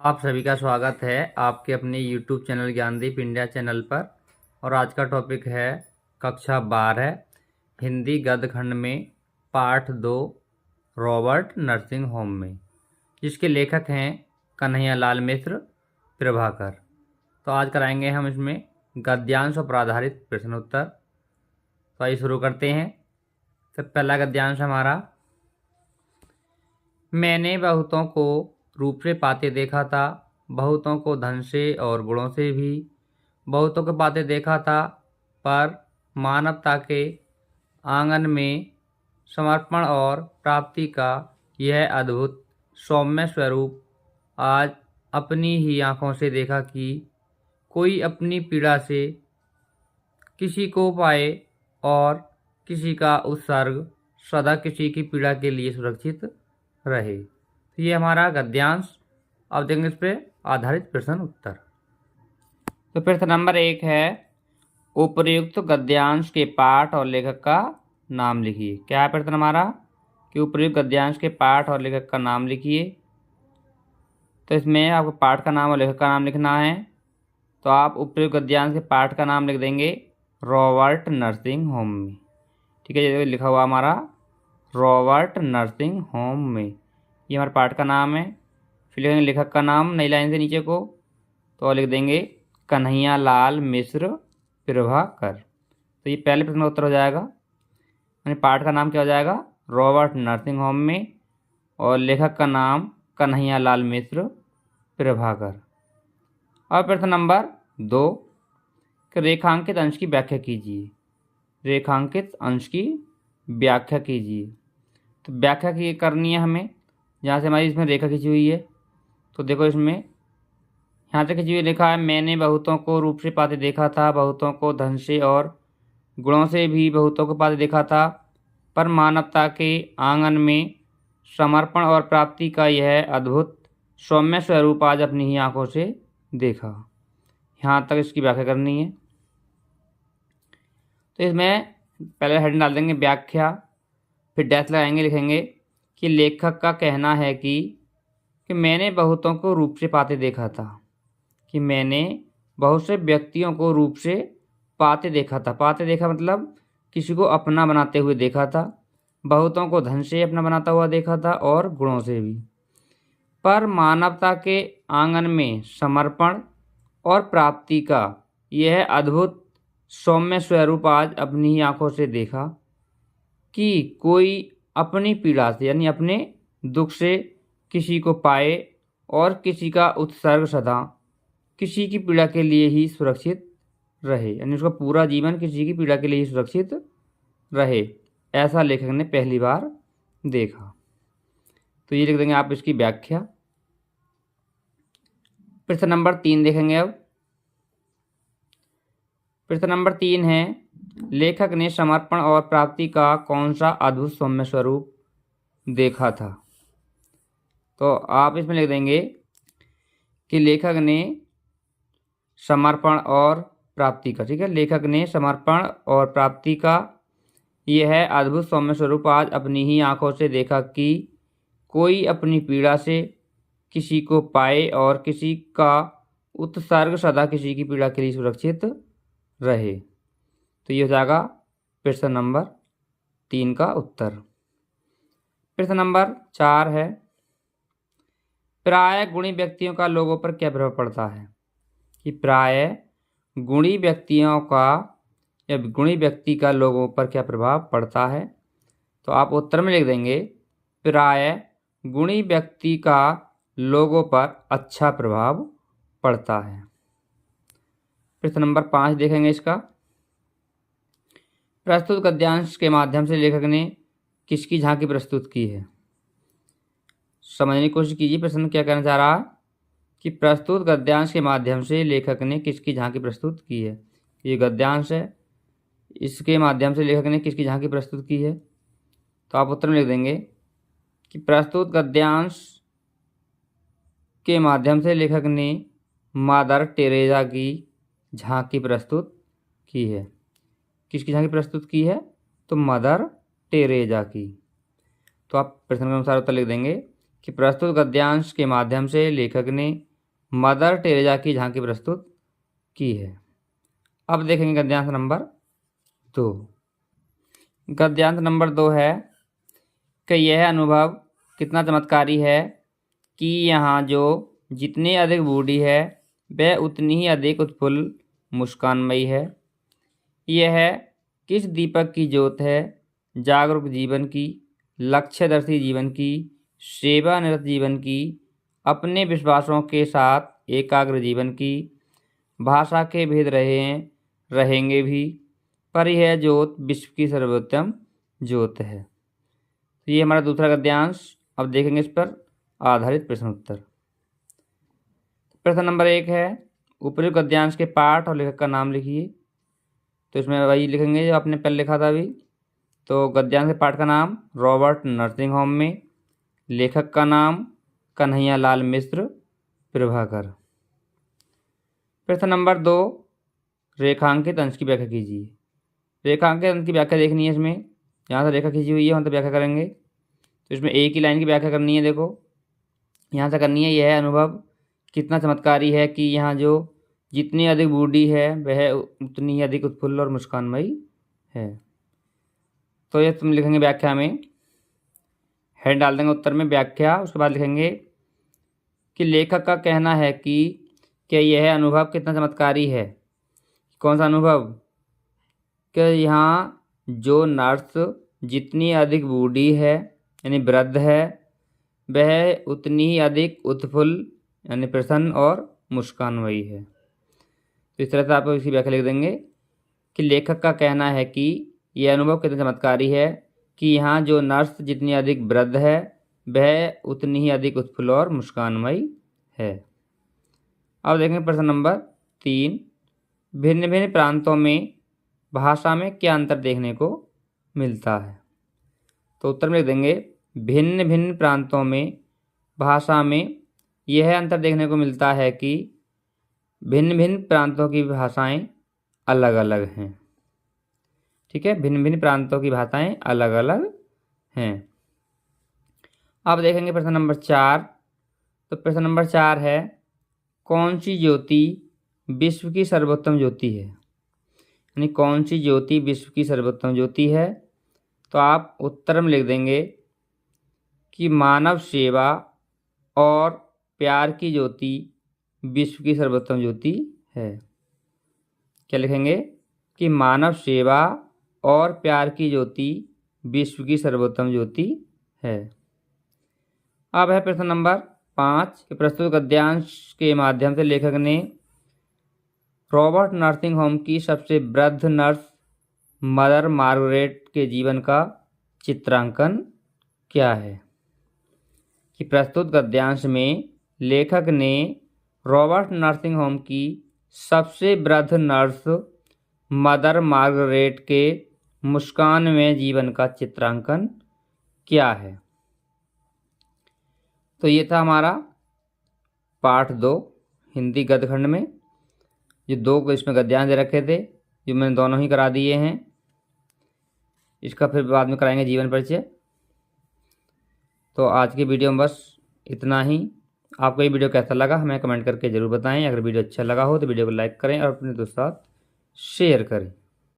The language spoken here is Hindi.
आप सभी का स्वागत है आपके अपने YouTube channel Gyandeep India channel पर। और आज का टॉपिक है कक्षा 12 हिंदी गद्य खंड में पाठ 2 रॉबर्ट नर्सिंग होम में, जिसके लेखक हैं कन्हैयालाल मिश्र प्रभाकर। तो आज कराएंगे हम इसमें गद्यांश पर आधारित प्रश्न उत्तर। तो आइए शुरू करते हैं। तो पहला गद्यांश हमारा, मैंने बहुतों को रूप से पाते देखा था, बहुतों को धन से और गुणों से भी, बहुतों को पाते देखा था, पर मानवता के आंगन में समर्पण और प्राप्ति का यह अद्भुत सौम्य स्वरूप आज अपनी ही आँखों से देखा कि कोई अपनी पीड़ा से किसी को पाए और किसी का उत्सर्ग सदा किसी की पीड़ा के लिए सुरक्षित रहे। तो ये हमारा गद्यांश। अब देखेंगे इस पर आधारित प्रश्न उत्तर। तो प्रश्न नंबर 1 है, उपर्युक्त गद्यांश के पाठ और लेखक का नाम लिखिए। क्या है प्रश्न हमारा कि उपर्युक्त गद्यांश के पाठ और लेखक का नाम लिखिए। तो इसमें आपको पाठ का नाम और लेखक का नाम लिखना है। तो आप उपर्युक्त गद्यांश के पाठ का नाम लिख देंगे रॉबर्ट नर्सिंग होम में। ठीक है, जैसे लिखा हुआ हमारा रॉबर्ट नर्सिंग होम में, ये हमारे पाठ का नाम है। फिर लिखेंगे लेखक का नाम नई लाइन से नीचे को, तो लिख देंगे कन्हैयालाल मिश्र प्रभाकर। तो ये पहले प्रश्न का उत्तर हो जाएगा। यानी पाठ का नाम क्या हो जाएगा, रॉबर्ट नर्सिंग होम में, और लेखक का नाम कन्हैयालाल मिश्र प्रभाकर। और प्रश्न नंबर 2, रेखांकित अंश की व्याख्या कीजिए। रेखांकित अंश की व्याख्या कीजिए। तो व्याख्या की करनी है हमें, जहाँ से हमारी इसमें रेखा खींची हुई है। तो देखो इसमें यहाँ से खींची हुई लिखा है, मैंने बहुतों को रूप से पाते देखा था, बहुतों को धन से और गुणों से भी बहुतों को पाते देखा था, पर मानवता के आंगन में समर्पण और प्राप्ति का यह अद्भुत सौम्य स्वरूप आज अपनी ही आंखों से देखा। यहाँ तक इसकी व्याख्या करनी है। तो इसमें पहले हेडिंग डाल देंगे व्याख्या, फिर डैश लगाएंगे, लिखेंगे कि लेखक का कहना है कि मैंने बहुतों को रूप से पाते देखा था, कि मैंने बहुत से व्यक्तियों को रूप से पाते देखा था। पाते देखा मतलब किसी को अपना बनाते हुए देखा था, बहुतों को धन से अपना बनाता हुआ देखा था और गुणों से भी, पर मानवता के आंगन में समर्पण और प्राप्ति का यह अद्भुत सौम्य स्वरूप आज अपनी ही आंखों से देखा कि कोई अपनी पीड़ा से यानी अपने दुख से किसी को पाए और किसी का उत्सर्ग सदा किसी की पीड़ा के लिए ही सुरक्षित रहे, यानी उसका पूरा जीवन किसी की पीड़ा के लिए ही सुरक्षित रहे, ऐसा लेखक ने पहली बार देखा। तो ये लिख देंगे आप इसकी व्याख्या। प्रश्न नंबर 3 देखेंगे अब। प्रश्न नंबर 3 है, लेखक ने समर्पण और प्राप्ति का कौन सा अद्भुत सौम्य स्वरूप देखा था। तो आप इसमें लिख देंगे कि लेखक ने समर्पण और प्राप्ति का, ठीक है, लेखक ने समर्पण और प्राप्ति का यह अद्भुत सौम्य स्वरूप आज अपनी ही आंखों से देखा कि कोई अपनी पीड़ा से किसी को पाए और किसी का उत्सर्ग सदा किसी की पीड़ा के लिए सुरक्षित रहे। तो ये हो जाएगा प्रश्न नंबर 3 का उत्तर। प्रश्न नंबर 4 है, प्राय गुणी व्यक्तियों का लोगों पर क्या प्रभाव पड़ता है। कि प्राय गुणी व्यक्तियों का या गुणी व्यक्ति का लोगों पर क्या प्रभाव पड़ता है। तो आप उत्तर में लिख देंगे प्राय गुणी व्यक्ति का लोगों पर अच्छा प्रभाव पड़ता है। प्रश्न नंबर 5 देखेंगे इसका, प्रस्तुत गद्यांश के माध्यम से लेखक ने किसकी झांकी प्रस्तुत की है। समझने की कोशिश कीजिए प्रश्न क्या कहना चाह रहा है कि प्रस्तुत गद्यांश के माध्यम से लेखक ने किसकी झांकी प्रस्तुत की है। ये गद्यांश है, इसके माध्यम से लेखक ने किसकी झांकी प्रस्तुत की है। तो आप उत्तर में लिख देंगे कि प्रस्तुत गद्यांश के माध्यम से लेखक ने मदर टेरेसा की झांकी प्रस्तुत की है। किसकी झांकी प्रस्तुत की है, तो मदर टेरेसा की। तो आप प्रश्न के अनुसार उत्तर लिख देंगे कि प्रस्तुत गद्यांश के माध्यम से लेखक ने मदर टेरेसा की झांकी प्रस्तुत की है। अब देखेंगे गद्यांश नंबर 2। गद्यांश नंबर 2 है कि यह अनुभव कितना चमत्कारी है कि यहाँ जो जितनी अधिक बूढ़ी है वह उतनी ही अधिक उत्फुल्ल मुस्कानमयी है। यह किस दीपक की ज्योत है, जागरूक जीवन की, लक्ष्यदर्शी जीवन की, सेवानिरत जीवन की, अपने विश्वासों के साथ एकाग्र जीवन की। भाषा के भेद रहे हैं, रहेंगे भी, पर यह ज्योत विश्व की सर्वोत्तम ज्योत है। तो ये हमारा दूसरा गद्यांश। अब देखेंगे इस पर आधारित प्रश्न उत्तर। प्रश्न नंबर 1 है, उपयुक्त गद्यांश के पाठ और लेखक का नाम लिखिए। तो इसमें वही लिखेंगे जो आपने पहले लिखा था अभी। तो गद्यांश के पाठ का नाम रॉबर्ट नर्सिंग होम में, लेखक का नाम कन्हैया लाल मिश्र प्रभाकर। प्रश्न नंबर 2, रेखांकित अंश की व्याख्या कीजिए। रेखांकित अंश की व्याख्या देखनी है इसमें, यहाँ से रेखा खींची हुई है वहाँ से व्याख्या करेंगे। तो इसमें एक ही लाइन की व्याख्या करनी है। देखो यहाँ से करनी है, यह अनुभव कितना चमत्कारी है कि यहाँ जो जितनी अधिक बूढ़ी है वह उतनी ही अधिक उत्फुल्ल और मुस्कानमयी है। तो ये तुम लिखेंगे व्याख्या में, हेड डाल देंगे उत्तर में व्याख्या। उसके बाद लिखेंगे कि लेखक का कहना है कि क्या यह अनुभव कितना चमत्कारी है। कौन सा अनुभव? कि यहाँ जो नर्स जितनी अधिक बूढ़ी है यानी वृद्ध है वह उतनी ही अधिक उत्फुल्ल यानी प्रसन्न और मुस्कानमयी है। तो इस तरह से आप इसी व्याख्या लिख देंगे कि लेखक का कहना है कि यह अनुभव कितना चमत्कारी है कि यहाँ जो नर्स जितनी अधिक वृद्ध है वह उतनी ही अधिक उत्फुल्ल और मुस्कानमयी है। अब देखेंगे प्रश्न नंबर 3, भिन्न भिन्न प्रांतों में भाषा में क्या अंतर देखने को मिलता है। तो उत्तर में लिख देंगे, भिन्न भिन्न प्रांतों में भाषा में यह अंतर देखने को मिलता है कि भिन्न भिन्न प्रांतों की भाषाएं अलग अलग हैं। ठीक है, भिन्न भिन्न प्रांतों की भाषाएं अलग अलग हैं। अब देखेंगे प्रश्न नंबर 4। तो प्रश्न नंबर 4 है, कौन सी ज्योति विश्व की सर्वोत्तम ज्योति है। यानी कौन सी ज्योति विश्व की सर्वोत्तम ज्योति है। तो आप उत्तर में लिख देंगे कि मानव सेवा और प्यार की ज्योति विश्व की सर्वोत्तम ज्योति है। क्या लिखेंगे कि मानव सेवा और प्यार की ज्योति विश्व की सर्वोत्तम ज्योति है। अब है प्रश्न नंबर 5, प्रस्तुत गद्यांश के माध्यम से लेखक ने रॉबर्ट नर्सिंग होम की सबसे वृद्ध नर्स मदर मार्गरेट के जीवन का चित्रांकन क्या है। कि प्रस्तुत गद्यांश में लेखक ने रॉबर्ट नर्सिंग होम की सबसे वृद्ध नर्स मदर मार्गरेट के मुस्कान में जीवन का चित्रांकन क्या है। तो ये था हमारा पाठ 2 हिंदी गद्यखंड में। जो 2 इसमें गद्यांश दे रखे थे जो मैंने दोनों ही करा दिए हैं। इसका फिर बाद में कराएंगे जीवन परिचय। तो आज की वीडियो में बस इतना ही। आपको ये वीडियो कैसा लगा हमें कमेंट करके ज़रूर बताएं। अगर वीडियो अच्छा लगा हो तो वीडियो को लाइक करें और अपने दोस्तों के साथ शेयर करें।